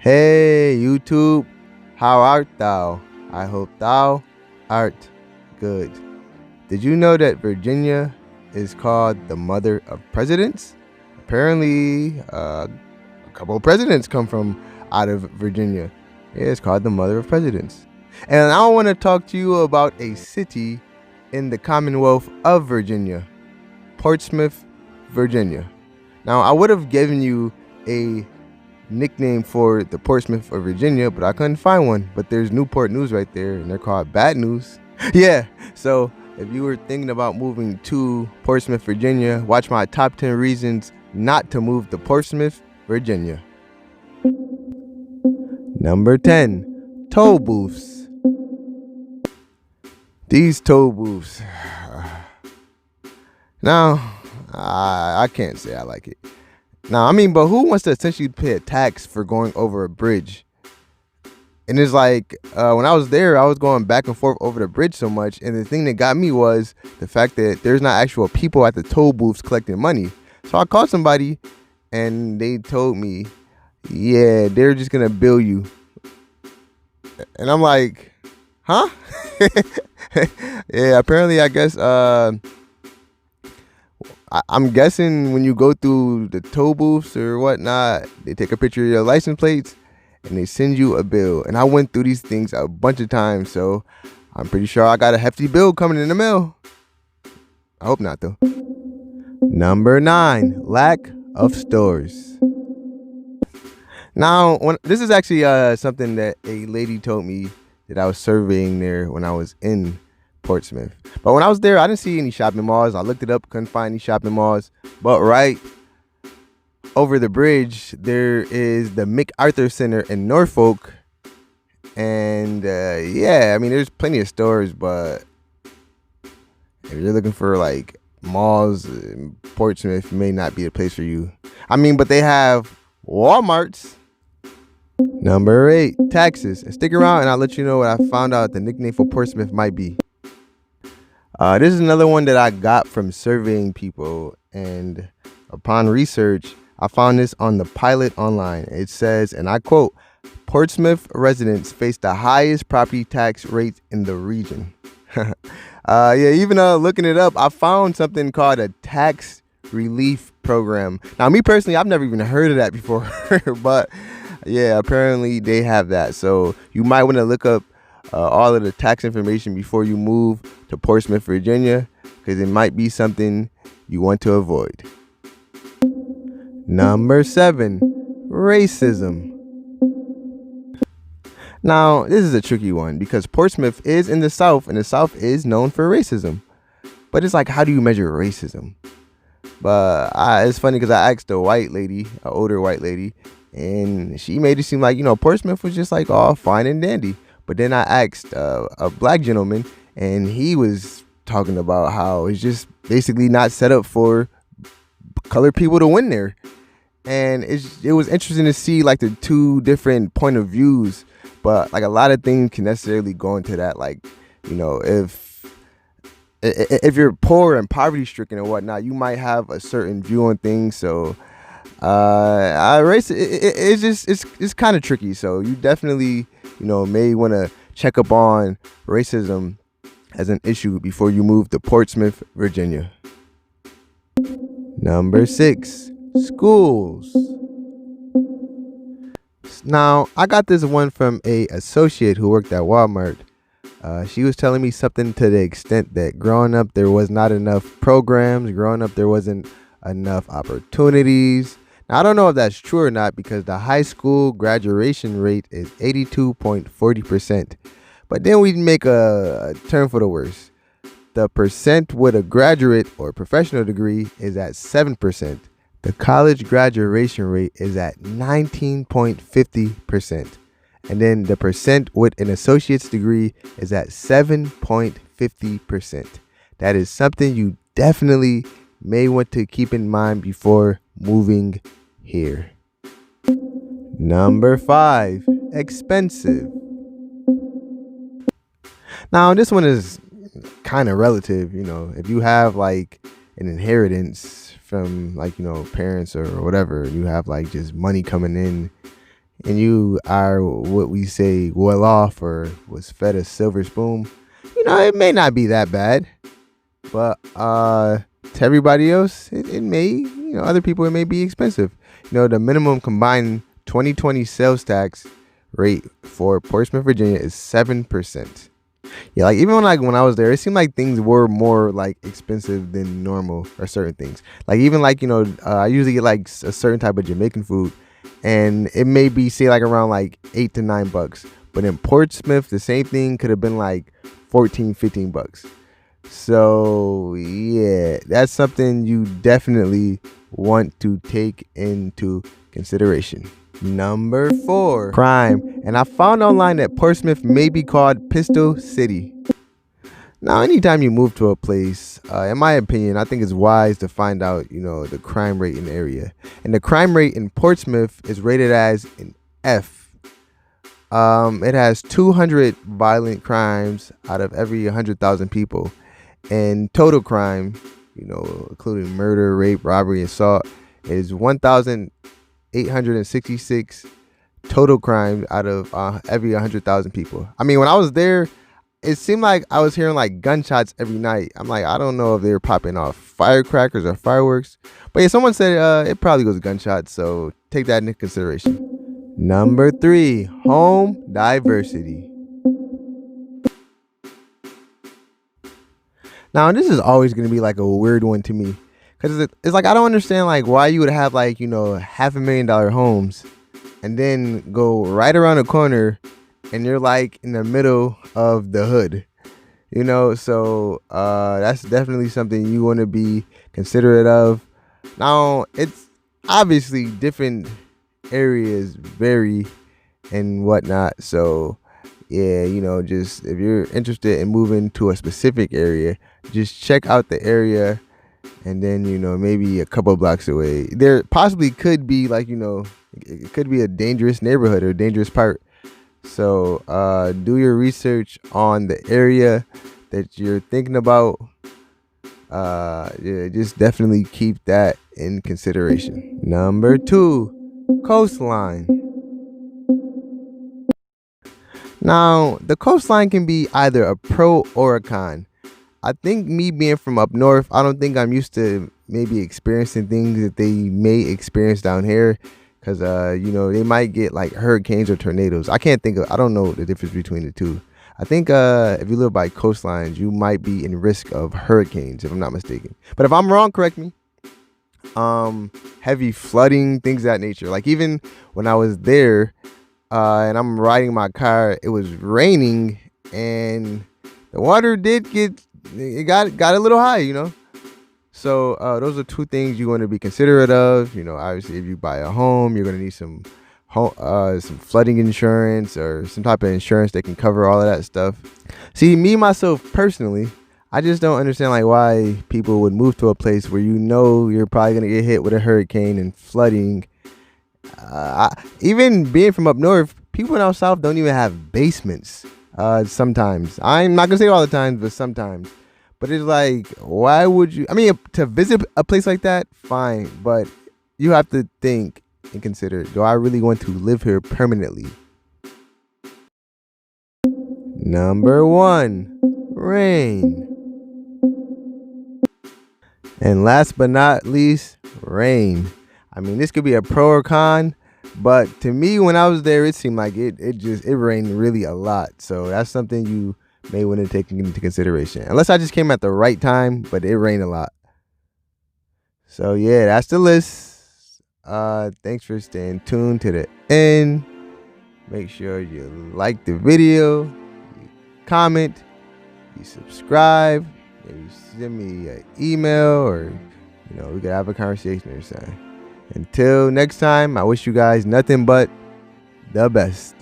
Hey, YouTube, how art thou? I hope thou art good. Did you know that Virginia is called the mother of presidents? Apparently, a couple of presidents come from out of Virginia. Yeah, it's called the mother of presidents. And I want to talk to you about a city in the Commonwealth of Virginia, Portsmouth, Virginia. Now, I would have given you a nickname for the Portsmouth of Virginia, but I couldn't find one. But there's Newport News right there, and they're called Bad News. Yeah, so if you were thinking about moving to Portsmouth, Virginia, watch my top 10 reasons not to move to Portsmouth, Virginia. Number 10, toll booths. These toll booths. Now, I can't say I like it. Now, I mean, but who wants to essentially pay a tax for going over a bridge? And it's like, when I was there, I was going back and forth over the bridge so much. And the thing that got me was the fact that there's not actual people at the toll booths collecting money. So I called somebody and they told me, yeah, they're just going to bill you. And I'm like, huh? Yeah, apparently, I guess, I'm guessing when you go through the toll booths or whatnot, they take a picture of your license plates and they send you a bill. And I went through these things a bunch of times, so I'm pretty sure I got a hefty bill coming in the mail. I hope not, though. Number 9, lack of stores. Now, this is actually something that a lady told me that I was surveying there when I was in Portsmouth. But when I was there, I didn't see any shopping malls. I looked it up, couldn't find any shopping malls. But right over the bridge, there is the MacArthur Center in Norfolk. And yeah, I mean, there's plenty of stores, but if you're looking for like malls, Portsmouth may not be the place for you. I mean, but they have Walmarts. Number 8, taxes. And stick around and I'll let you know what I found out the nickname for Portsmouth might be. This is another one that I got from surveying people, and upon research, I found this on the Pilot online. It says, and I quote, Portsmouth residents face the highest property tax rates in the region. Yeah, even looking it up, I found something called a tax relief program. Now, me personally, I've never even heard of that before, but yeah, apparently they have that. So you might want to look up all of the tax information before you move to Portsmouth, Virginia, because it might be something you want to avoid. Number 7, racism. Now, this is a tricky one because Portsmouth is in the South, and the South is known for racism. But it's like, how do you measure racism? But it's funny because I asked a white lady, an older white lady, and she made it seem like, Portsmouth was just like all fine and dandy. But then I asked a black gentleman, and he was talking about how it's just basically not set up for colored people to win there. And it was interesting to see like the two different point of views. But like a lot of things can necessarily go into that. Like, if you're poor and poverty stricken and whatnot, you might have a certain view on things. So it's kind of tricky. So you definitely may want to check up on racism as an issue before you move to Portsmouth, Virginia. Number 6, schools. Now, I got this one from a associate who worked at Walmart. She was telling me something to the extent that growing up, there was not enough programs. Growing up, there wasn't enough opportunities. Now, I don't know if that's true or not because the high school graduation rate is 82.40%. But then we make a term for the worse. The percent with a graduate or professional degree is at 7%. The college graduation rate is at 19.50%. And then the percent with an associate's degree is at 7.50%. That is something you definitely may want to keep in mind before moving here. Number 5, expensive. Now, this one is kind of relative. If you have like an inheritance from like, parents or whatever, you have like just money coming in, and you are what we say well off or was fed a silver spoon, it may not be that bad. But to everybody else, it may, other people, it may be expensive. The minimum combined 2020 sales tax rate for Portsmouth, Virginia is 7%. Yeah, like even when I was there, it seemed like things were more like expensive than normal, or certain things. Like even like I usually get like a certain type of Jamaican food, and it may be say like around like $8 to $9. But in Portsmouth, the same thing could have been like 14, 15 bucks. So yeah, that's something you definitely want to take into consideration. Number 4, crime. And I found online that Portsmouth may be called Pistol City. Now, anytime you move to a place, in my opinion, I think it's wise to find out, the crime rate in the area. And the crime rate in Portsmouth is rated as an F. It has 200 violent crimes out of every 100,000 people. And total crime, including murder, rape, robbery, assault, is 1,866 total crime out of every 100,000 people. I mean, when I was there, it seemed like I was hearing like gunshots every night. I'm like, I don't know if they were popping off firecrackers or fireworks. But yeah, someone said it probably was gunshots. So take that into consideration. Number 3, home diversity. Now, this is always going to be like a weird one to me. Because it's like, I don't understand like why you would have like, $500,000 homes and then go right around the corner and you're like in the middle of the hood, so that's definitely something you want to be considerate of. Now, it's obviously different areas vary and whatnot, so yeah, just if you're interested in moving to a specific area, just check out the area, and then maybe a couple blocks away there possibly could be like it could be a dangerous neighborhood or a dangerous part. So do your research on the area that you're thinking about. Yeah, just definitely keep that in consideration. Number 2, coastline. Now, the coastline can be either a pro or a con. I think me being from up north, I don't think I'm used to maybe experiencing things that they may experience down here. Because, they might get like hurricanes or tornadoes. I don't know the difference between the two. I think if you live by coastlines, you might be in risk of hurricanes, if I'm not mistaken. But if I'm wrong, correct me. Heavy flooding, things of that nature. Like even when I was there and I'm riding my car, it was raining and the water got a little high, So those are 2 things you want to be considerate of. Obviously, if you buy a home, you're going to need some flooding insurance or some type of insurance that can cover all of that stuff. See, me myself personally, I just don't understand like why people would move to a place where you're probably going to get hit with a hurricane and flooding. Even being from up north, people down south don't even have basements. Sometimes, I'm not gonna say all the time, but sometimes. But it's like, why would you? I mean, to visit a place like that, fine. But you have to think and consider, do I really want to live here permanently? Number 1, rain. And last but not least, rain. I mean, this could be a pro or con, but to me, when I was there, it seemed like it rained really a lot. So that's something you may want to take into consideration. Unless I just came at the right time, but it rained a lot. So yeah, that's the list. Thanks for staying tuned to the end. Make sure you like the video, you comment, you subscribe, maybe send me an email, or we could have a conversation or something. Until next time, I wish you guys nothing but the best.